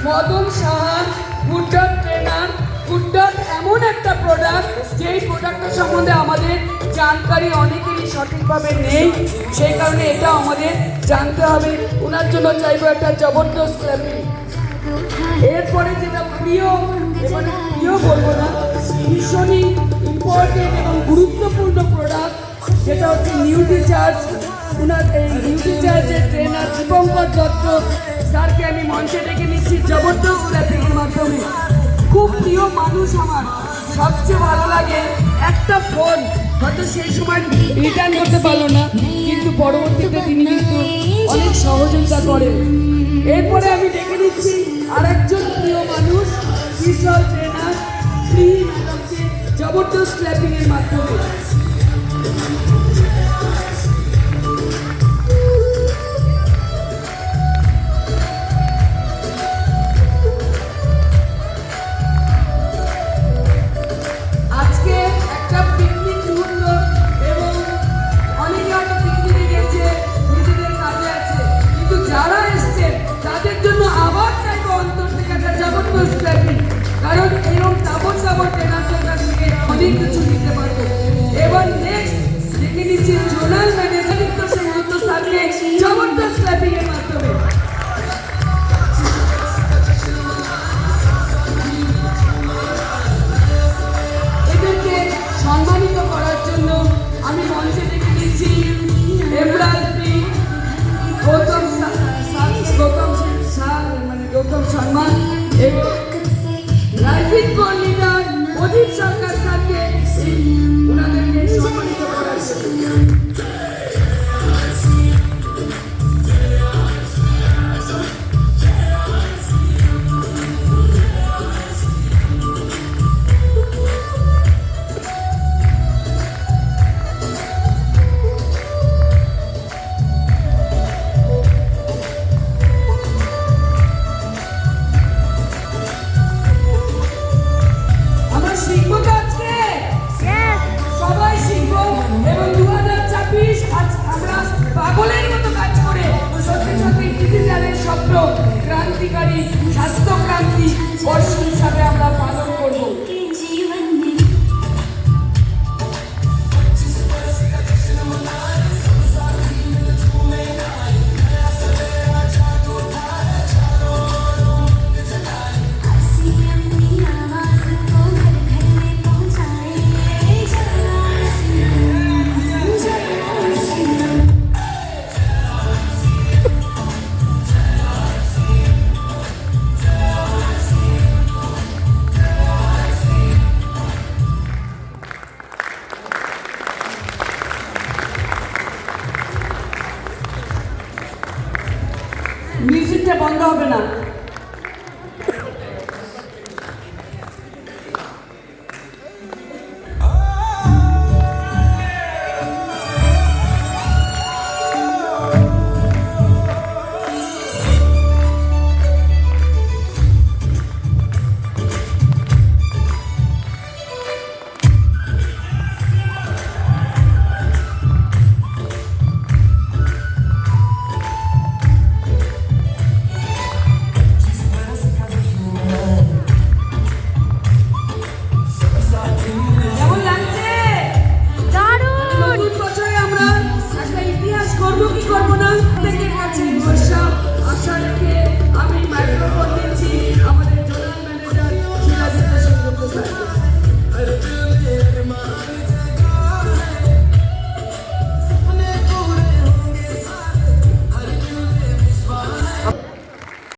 Madan Saha গুডডট trainer. গুডডট এমন একটা product, যেই প্রোডাক্টের সম্বন্ধে আমাদের জানকারি অনেকেরই সঠিকভাবে নেই, সেই কারণে এটা আমাদের জানতে হবে। ওনার জন্য চাইবো একটা জবরদস্ত ক্ল্যাপিং। এরপরে যেটা প্রিয়, এবারে প্রিয় বলবো না, ভীষণই ইম্পর্টেন্ট এবং গুরুত্বপূর্ণ প্রোডাক্ট, যেটা হচ্ছে নিউট্রিচার্জ। ওনার এই নিউট্রিচার্জের ট্রেনার দীপঙ্কর দত্ত স্যারকে আমি মঞ্চে ডেকে নিচ্ছি জবরদস্ত ক্ল্যাপিংয়ের মাধ্যমে। খুব প্রিয় মানুষ আমার, সবচেয়ে ভালো লাগে একটা ফোন, হয়তো সেই সময় রিটার্ন করতে পারলো না, কিন্তু পরবর্তীতে তিনি কিন্তু অনেক সহযোগিতা করেন। এরপরে আমি ডেকে নিচ্ছি আরেকজন প্রিয় মানুষ, বিশাল ট্রেনার শ্রী ম্যাডামকে জবরদস্ত ক্ল্যাপিংয়ের মাধ্যমে। আজকে একটা পিকনিক মুহূর্ত এবং অনেকে হয়তো পিকনিকে গেছে, নিজেদের কাজে আছে, কিন্তু যারা এসছেন তাদের জন্য আবার চাইবো অন্তর থেকে একটা জবরদস্ত ক্ল্যাপিং, কারণ এরকম তাবর ট্রেনারদের কাছ থেকে অনেক কিছু নিতে পারবো। এবার নেক্সট দেখে নিচ্ছি জোনাল ম্যানেজার সেনগুপ্ত স্যারকে জবরদস্ত ক্ল্যাপিং এর মাধ্যমে। এদেরকে সম্মানিত করার জন্য আমি মঞ্চে ডেকে নিচ্ছি এমরালপি গৌতম শর্মা এবং রাইফিং কোর লিডার অজিত সরকার স্যারকে ওনাদেরকে সম্মানিত করার জন্য। সবাই শিখবো এবং 2024 আজ আমরা পাগলের মতো কাজ করে সত্যি সত্যি ডিজিটালের স্বপ্ন ক্রান্তিকারী স্বাস্থ্য ক্রান্তি বর্ষ হিসাবে আমরা পালন করবো। মিউজিকটা বন্ধ হবে না।